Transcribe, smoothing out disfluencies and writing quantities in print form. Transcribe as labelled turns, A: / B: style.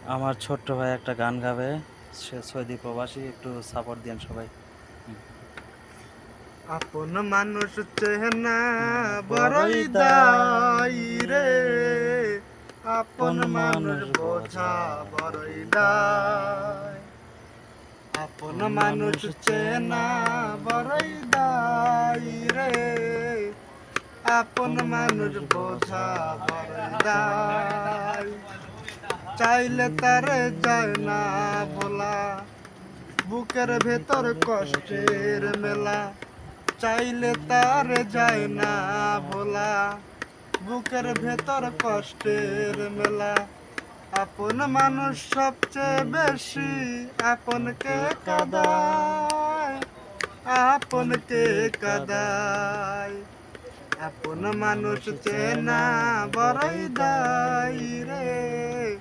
A: আমার ছোট্ট ভাই একটা গান গাবে, সে সৌদি প্রবাসী, একটু সাপোর্ট দেন সবাই। হুম।
B: আপন মানুষ চেনা
A: বড়ই
B: বড়ই দায়
A: দায়
B: রে,
A: রে,
B: আপন
A: আপন
B: মানুষ
A: মানুষ
B: বোঝা
A: বোঝা
B: বড়ই
A: বড়ই
B: দায়।
A: দায়।
B: আপন
A: আপন
B: মানুষ
A: মানুষ
B: চেনা
A: চেনা
B: বড়ই
A: বড়ই
B: দায় রে,
A: দায় রে,
B: আপন
A: আপন
B: মানুষ
A: মানুষ
B: বোঝা
A: বোঝা
B: বড়ই
A: বড়ই
B: দায়।
A: দায়।
B: চাইলে তারে যায় না
A: না
B: বলা, বুকের ভেতর
A: ভিতর
B: কষ্টের
A: কষ্টের
B: মেলা।
A: মেলা,
B: চাইলে তার
A: চাইলে
B: যায়
A: যায়
B: না
A: না
B: ভোলা,
A: ভোলা,
B: বুকের
A: বুকের
B: ভেতর
A: ভিতর
B: কষ্টের
A: কষ্টের
B: মেলা।
A: মেলা।
B: আপন মানুষ সবচেয়ে বেশি
A: বেশি
B: আপনকে
A: মনকে কাদায়,
B: কাদায়, আপনকে
A: মনকে কাদায়।
B: কাদায়। আপন
A: আপন
B: মানুষ
A: মানুষ
B: চেনা
A: চেনা
B: বড়ই
A: বড়ই দায়
B: দায় রে,
A: রে,